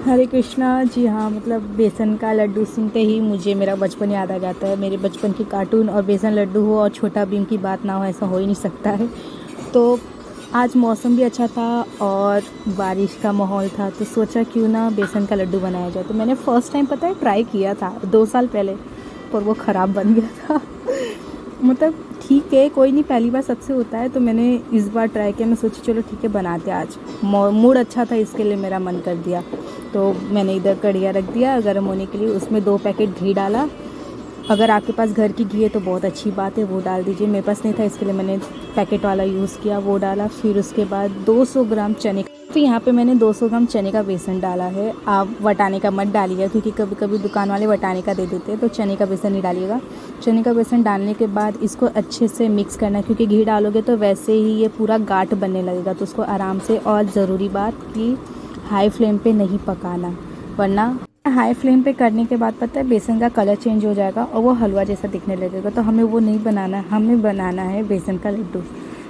हरे कृष्णा जी। हाँ, मतलब बेसन का लड्डू सुनते ही मुझे मेरा बचपन याद आ जाता है। मेरे बचपन की कार्टून और बेसन लड्डू हो और छोटा भीम की बात ना हो, ऐसा हो ही नहीं सकता है। तो आज मौसम भी अच्छा था और बारिश का माहौल था, तो सोचा क्यों ना बेसन का लड्डू बनाया जाए। तो मैंने फ़र्स्ट टाइम पता है ट्राई किया था 2 साल पहले, पर वो ख़राब बन गया था। मतलब ठीक है, कोई नहीं, पहली बार सबसे होता है। तो मैंने इस बार ट्राई किया। मैं सोची चलो ठीक है बनाते आज। मूड अच्छा था इसके लिए मेरा मन कर दिया। तो मैंने इधर कढ़िया रख दिया गर्म होने के लिए, उसमें 2 पैकेट घी डाला। अगर आपके पास घर की घी है तो बहुत अच्छी बात है, वो डाल दीजिए। मेरे पास नहीं था इसके लिए मैंने पैकेट वाला यूज़ किया, वो डाला। फिर उसके बाद 200 ग्राम चने का, फिर यहाँ पे मैंने 200 ग्राम चने का बेसन डाला है। आप वटाने का मत डालिएगा, क्योंकि कभी कभी दुकान वाले वटाने का दे देते हैं, तो चने का बेसन नहीं डालिएगा। चने का बेसन डालने के बाद इसको अच्छे से मिक्स करना है, क्योंकि घी डालोगे तो वैसे ही ये पूरा गाढ़ बनने लगेगा। तो उसको आराम से, और ज़रूरी बात कि हाई फ्लेम पे नहीं पकाना, वरना हाई फ्लेम पे करने के बाद पता है बेसन का कलर चेंज हो जाएगा और वो हलवा जैसा दिखने लगेगा। तो हमें वो नहीं बनाना, हमें बनाना है बेसन का लड्डू।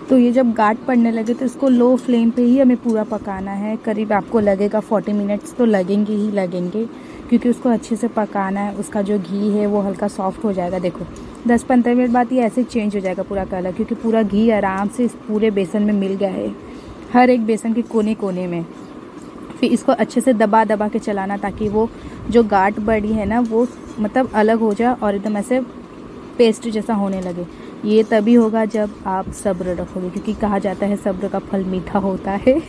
तो ये जब गाढ़ पड़ने लगे तो इसको लो फ्लेम पे ही हमें पूरा पकाना है। करीब आपको लगेगा 40 मिनट्स तो लगेंगे ही लगेंगे, क्योंकि उसको अच्छे से पकाना है। उसका जो घी है वो हल्का सॉफ्ट हो जाएगा। देखो 10-15 मिनट बाद ये ऐसे चेंज हो जाएगा पूरा कलर, क्योंकि पूरा घी आराम से इस पूरे बेसन में मिल गया है, हर एक बेसन के कोने कोने में। फिर इसको अच्छे से दबा दबा के चलाना, ताकि वो जो गाढ़ बड़ी है ना वो मतलब अलग हो जाए और एकदम ऐसे पेस्ट जैसा होने लगे। ये तभी होगा जब आप सब्र रखोगे, क्योंकि कहा जाता है सब्र का फल मीठा होता है।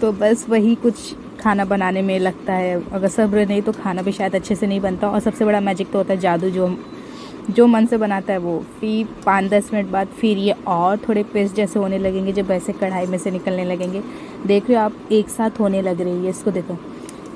तो बस वही कुछ खाना बनाने में लगता है। अगर सब्र नहीं तो खाना भी शायद अच्छे से नहीं बनता। और सबसे बड़ा मैजिक तो होता है जादू, जो मन से बनाता है वो। फिर 5-10 मिनट बाद फिर ये और थोड़े पेस्ट जैसे होने लगेंगे, जब ऐसे कढ़ाई में से निकलने लगेंगे। देख रहे हो आप, एक साथ होने लग रही है। इसको देखो,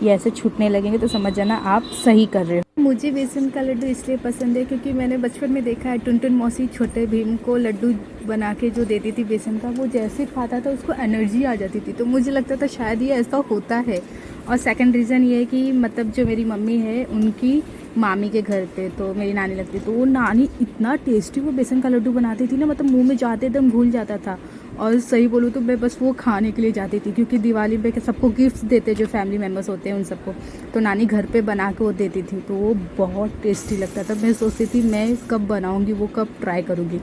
ये ऐसे छूटने लगेंगे तो समझ जाना आप सही कर रहे हो। मुझे बेसन का लड्डू इसलिए पसंद है क्योंकि मैंने बचपन में देखा है टुनटुन मौसी छोटे भीम को लड्डू बना के जो देती थी बेसन का, वो जैसे खाता था उसको एनर्जी आ जाती थी। तो मुझे लगता था शायद ये ऐसा होता है। और सेकंड रीज़न ये है कि मतलब जो मेरी मम्मी है उनकी मामी के घर पे, तो मेरी नानी लगती, तो वो नानी इतना टेस्टी वो बेसन का लड्डू बनाती थी ना, मतलब मुंह में जाते एकदम घुल जाता था। और सही बोलूँ तो मैं बस वो खाने के लिए जाती थी, क्योंकि दिवाली पे सबको गिफ्ट्स देते जो फैमिली मेम्बर्स होते हैं उन सबको, तो नानी घर पे बना के वो देती थी। तो वो बहुत टेस्टी लगता था। मैं सोचती थी मैं कब बनाऊँगी, वो कब ट्राई करूँगी।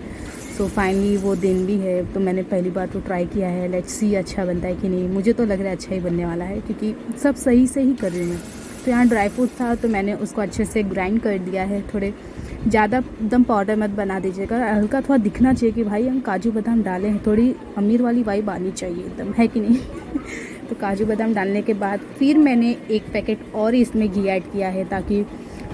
सो फाइनली वो दिन भी है, तो मैंने पहली बार तो ट्राई किया है। लेट्स सी अच्छा बनता है कि नहीं। मुझे तो लग रहा है अच्छा ही बनने वाला है, क्योंकि सब सही से ही कर रही हूँ मैं। तो यहाँ ड्राई फ्रूट था तो मैंने उसको अच्छे से ग्राइंड कर दिया है। थोड़े ज़्यादा एकदम पाउडर मत बना दीजिएगा, हल्का थोड़ा दिखना चाहिए कि भाई हम काजू बादाम डाले हैं, थोड़ी अमीर वाली वाइब आनी चाहिए एकदम, है कि नहीं। तो काजू बादाम डालने के बाद फिर मैंने 1 पैकेट और इसमें घी ऐड किया है, ताकि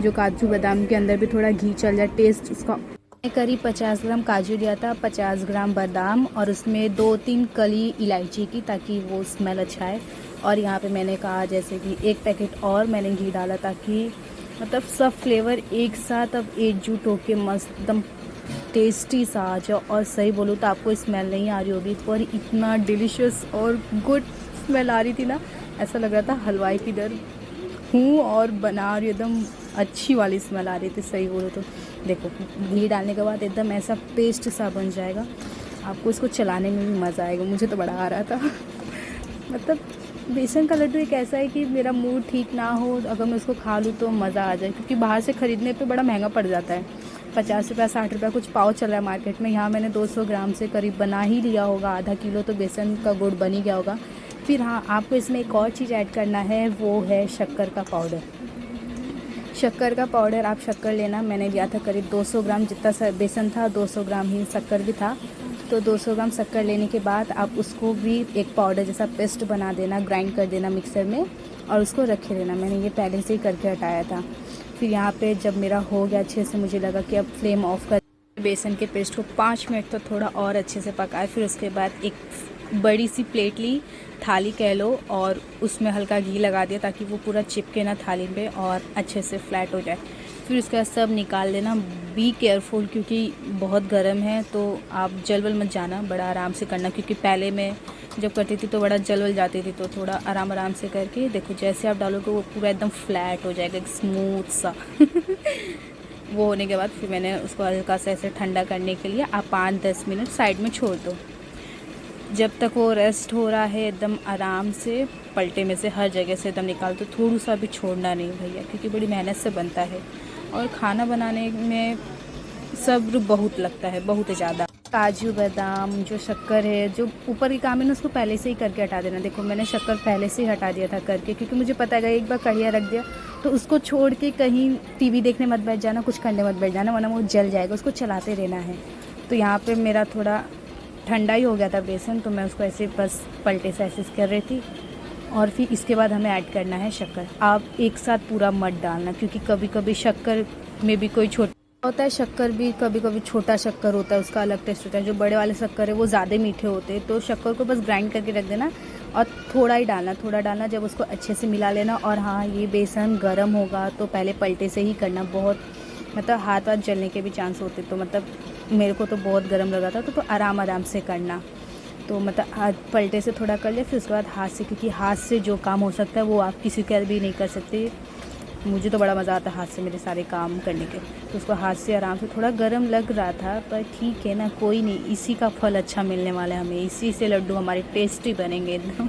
जो काजू बादाम के अंदर भी थोड़ा घी चल जाए, टेस्ट उसका। मैंने करीब 50 ग्राम काजू लिया था, 50 ग्राम बादाम, और उसमें 2-3 कली इलायची की, ताकि वो स्मेल अच्छा है। और यहाँ पे मैंने कहा जैसे कि 1 पैकेट और मैंने घी डाला, ताकि मतलब सब फ्लेवर एक साथ अब एकजुट होके मस्त एकदम टेस्टी सा आ जाओ। और सही बोलूँ तो आपको स्मेल नहीं आ रही होगी, पर इतना डिलीशियस और गुड स्मेल आ रही थी ना, ऐसा लग रहा था हलवाई की दर हूँ और बना रही, एकदम अच्छी वाली स्मेल आ रही थी। सही बोलो तो देखो, घी डालने के बाद एकदम ऐसा पेस्ट सा बन जाएगा, आपको इसको चलाने में भी मज़ा आएगा। मुझे तो बड़ा आ रहा था। मतलब बेसन का लड्डू एक ऐसा है कि मेरा मूड ठीक ना हो, अगर मैं उसको खा लूँ तो मज़ा आ जाए, क्योंकि बाहर से ख़रीदने पे बड़ा महंगा पड़ जाता है। 50 रुपया 60 रुपया कुछ पाव चल रहा है मार्केट में। यहाँ मैंने 200 ग्राम से करीब बना ही लिया होगा, आधा किलो तो बेसन का गुड़ बन ही गया होगा। फिर हाँ, आपको इसमें एक और चीज़ ऐड करना है, वो है शक्कर का पाउडर। शक्कर का पाउडर आप शक्कर लेना, मैंने लिया था करीब 200 ग्राम, जितना बेसन था 200 ग्राम ही शक्कर भी था। तो 200 ग्राम शक्कर लेने के बाद आप उसको भी एक पाउडर जैसा पेस्ट बना देना, ग्राइंड कर देना मिक्सर में, और उसको रखे देना। मैंने ये पहले से ही करके हटाया था। फिर यहाँ पे जब मेरा हो गया अच्छे से, मुझे लगा कि अब फ्लेम ऑफ कर, बेसन के पेस्ट को 5 मिनट तो थोड़ा और अच्छे से पकाए। फिर उसके बाद एक बड़ी सी प्लेट ली, थाली कह लो, और उसमें हल्का घी लगा दिया, ताकि वो पूरा चिपके ना थाली पे और अच्छे से फ्लैट हो जाए। फिर उसके बाद सब निकाल देना। बी केयरफुल, क्योंकि बहुत गर्म है, तो आप जल मत जाना, बड़ा आराम से करना, क्योंकि पहले मैं जब करती थी तो बड़ा जल जाती थी। तो थोड़ा आराम से करके देखो, जैसे आप डालोगे वो पूरा एकदम फ्लैट हो जाएगा, स्मूथ सा। वो होने के बाद फिर मैंने उसको हल्का सा ऐसे ठंडा करने के लिए आप 5-10 मिनट साइड में छोड़ दो। जब तक वो रेस्ट हो रहा है एकदम आराम से पलटे में से हर जगह से एकदम निकाल दो, थोड़ा सा भी छोड़ना नहीं भैया, क्योंकि बड़ी मेहनत से बनता है और खाना बनाने में सब्र बहुत लगता है, बहुत ज़्यादा। काजू बादाम जो शक्कर है, जो ऊपर की काम है ना, उसको पहले से ही करके हटा देना। देखो मैंने शक्कर पहले से ही हटा दिया था करके, क्योंकि मुझे पता है एक बार कढ़िया रख दिया तो उसको छोड़ के कहीं टीवी देखने मत बैठ जाना, कुछ करने मत बैठ जाना, वरना वो जल जाएगा, उसको चलाते रहना है। तो यहाँ पे मेरा थोड़ा ठंडा ही हो गया था बेसन, तो मैं उसको ऐसे बस पलटे से ऐसे कर रही थी। और फिर इसके बाद हमें ऐड करना है शक्कर। आप एक साथ पूरा मत डालना, क्योंकि कभी कभी शक्कर में भी कोई छोटा होता है, शक्कर भी कभी कभी छोटा शक्कर होता है, उसका अलग टेस्ट होता है। जो बड़े वाले शक्कर है वो ज़्यादा मीठे होते हैं, तो शक्कर को बस ग्राइंड करके रख देना और थोड़ा ही डालना, थोड़ा डालना, जब उसको अच्छे से मिला लेना। और हाँ, ये बेसन गर्म होगा तो पहले पलटे से ही करना, बहुत मतलब हाथ वाथ जलने के भी चांस होते, तो मतलब मेरे को तो बहुत गर्म लगा था, तो आराम आराम से करना। तो मतलब हाथ पलटे से थोड़ा कर ले, फिर उसके बाद हाथ से, क्योंकि हाथ से जो काम हो सकता है वो आप किसी का भी नहीं कर सकते। मुझे तो बड़ा मज़ा आता है हाथ से मेरे सारे काम करने के। तो उसको हाथ से आराम से, थोड़ा गर्म लग रहा था पर ठीक है ना, कोई नहीं, इसी का फल अच्छा मिलने वाला है हमें, इसी से लड्डू हमारे टेस्टी बनेंगे एकदम।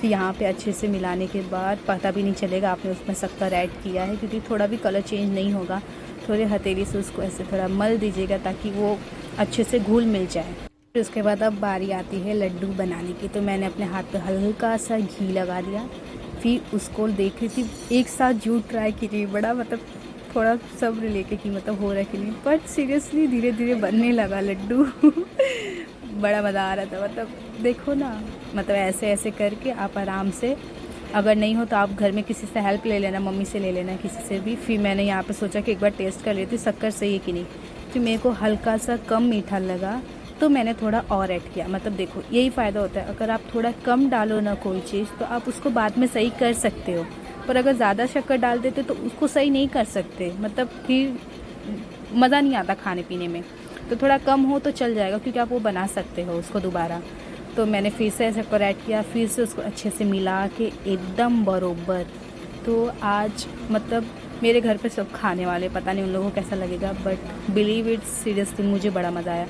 फिर यहाँ पे अच्छे से मिलाने के बाद पता भी नहीं चलेगा आपने उसमें शक्कर ऐड किया है, क्योंकि थोड़ा भी कलर चेंज नहीं होगा। थोड़े हथेली से उसको ऐसे थोड़ा मल दीजिएगा ताकि वो अच्छे से घुल मिल जाए। फिर उसके बाद अब बारी आती है लड्डू बनाने की। तो मैंने अपने हाथ पे हल्का सा घी लगा दिया, फिर उसको देख रही थी, एक साथ जूट ट्राई की थी, बड़ा मतलब थोड़ा सब्र लेके कि मतलब हो रहा है कि नहीं, बट सीरियसली धीरे धीरे बनने लगा लड्डू। बड़ा मज़ा आ रहा था, मतलब देखो ना, मतलब ऐसे ऐसे करके आप आराम से, अगर नहीं हो तो आप घर में किसी से हेल्प ले लेना, मम्मी से ले लेना, किसी से भी। फिर मैंने यहाँ पे सोचा कि एक बार टेस्ट कर लेती शक्कर सही है कि नहीं। फिर मेरे को हल्का सा कम मीठा लगा तो मैंने थोड़ा और ऐड किया। मतलब देखो यही फ़ायदा होता है, अगर आप थोड़ा कम डालो ना कोई चीज़ तो आप उसको बाद में सही कर सकते हो, पर अगर ज़्यादा शक्कर डाल देते तो उसको सही नहीं कर सकते, मतलब फिर मज़ा नहीं आता खाने पीने में। तो थोड़ा कम हो तो चल जाएगा, क्योंकि आप वो बना सकते हो उसको दोबारा। तो मैंने फिर से शक्कर ऐड किया, फिर से उसको अच्छे से मिला के एकदम बरोबर। तो आज मतलब मेरे घर पे सब खाने वाले, पता नहीं उन लोगों को कैसा लगेगा, बट बिलीव इट, सीरियसली मुझे बड़ा मज़ा आया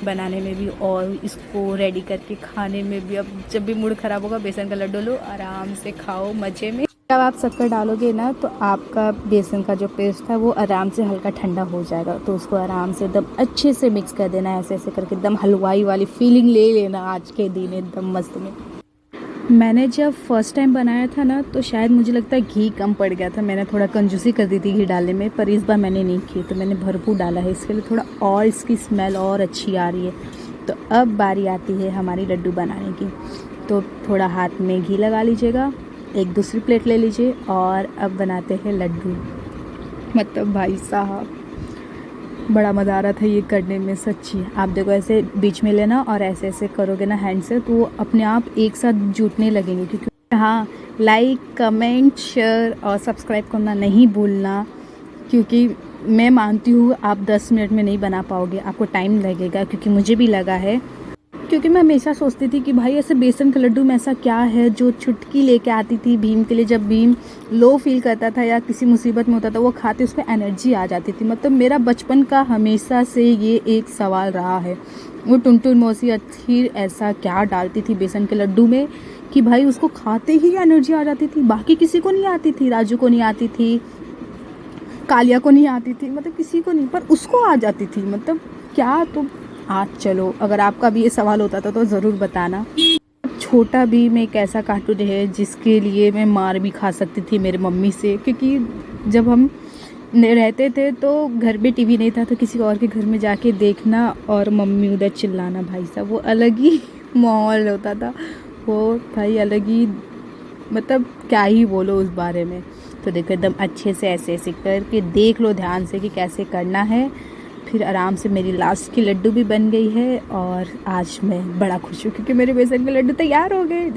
बनाने में भी और इसको रेडी करके खाने में भी। अब जब भी मूड ख़राब होगा, बेसन का लड्डू लो, आराम से खाओ मज़े में। जब आप शक्कर डालोगे ना तो आपका बेसन का जो पेस्ट है वो आराम से हल्का ठंडा हो जाएगा, तो उसको आराम से एकदम अच्छे से मिक्स कर देना है, ऐसे ऐसे करके एकदम हलवाई वाली फीलिंग ले लेना आज के दिन एकदम मस्त में। मैंने जब फर्स्ट टाइम बनाया था ना तो शायद मुझे लगता है घी कम पड़ गया था, मैंने थोड़ा कंजूसी कर दी थी घी डालने में, पर इस बार मैंने नहीं की, तो मैंने भरपूर डाला है, इसके लिए थोड़ा और इसकी स्मेल और अच्छी आ रही है। तो अब बारी आती है हमारी लड्डू बनाने की। तो थोड़ा हाथ में घी लगा लीजिएगा, एक दूसरी प्लेट ले लीजिए और अब बनाते हैं लड्डू। मतलब भाई साहब बड़ा मज़ा आ रहा था ये करने में सच्ची। आप देखो ऐसे बीच में लेना और ऐसे ऐसे करोगे ना हैंड से, तो वो अपने आप एक साथ जुटने लगेंगे। क्योंकि हाँ, लाइक कमेंट शेयर और सब्सक्राइब करना नहीं भूलना, क्योंकि मैं मानती हूँ आप 10 मिनट में नहीं बना पाओगे, आपको टाइम लगेगा, क्योंकि मुझे भी लगा है। क्योंकि मैं हमेशा सोचती थी कि भाई ऐसे बेसन के लड्डू में ऐसा क्या है जो चुटकी लेके आती थी भीम के लिए, जब भीम लो फील करता था या किसी मुसीबत में होता था वो खाते उसको एनर्जी आ जाती थी। मतलब मेरा बचपन का हमेशा से ये एक सवाल रहा है, वो टुनटुन मौसी आखिर ऐसा क्या डालती थी बेसन के लड्डू में कि भाई उसको खाते ही एनर्जी आ जाती थी। बाकी किसी को नहीं आती थी, राजू को नहीं आती थी, कालिया को नहीं आती थी, मतलब किसी को नहीं, पर उसको आ जाती थी। मतलब क्या, तो आज चलो अगर आपका भी ये सवाल होता था तो ज़रूर बताना। छोटा भीम एक ऐसा कार्टून है जिसके लिए मैं मार भी खा सकती थी मेरी मम्मी से, क्योंकि जब हम रहते थे तो घर में टीवी नहीं था, तो किसी और के घर में जाके देखना और मम्मी उधर चिल्लाना, भाई साहब वो अलग ही माहौल होता था, वो भाई अलग ही, मतलब क्या ही बोलो उस बारे में। तो देखो एकदम अच्छे से ऐसे ऐसे करके देख लो ध्यान से कि कैसे करना है। फिर आराम से मेरी लास्ट की लड्डू भी बन गई है और आज मैं बड़ा खुश हूँ क्योंकि मेरे बेसन के लड्डू तैयार हो गए।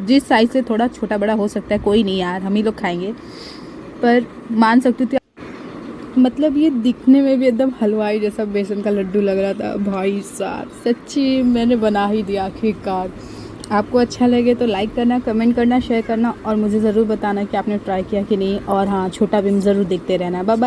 जिस साइज़ से थोड़ा छोटा बड़ा हो सकता है, कोई नहीं यार, हम ही लोग खाएंगे, पर मान सकती थी। मतलब ये दिखने में भी एकदम हलवाई जैसा बेसन का लड्डू लग रहा था। भाई साहब सच्ची मैंने बना ही दिया आखिरकार। आपको अच्छा लगे तो लाइक करना, कमेंट करना, शेयर करना और मुझे ज़रूर बताना कि आपने ट्राई किया कि नहीं। और हाँ, छोटा भीम ज़रूर देखते रहना। Bye bye.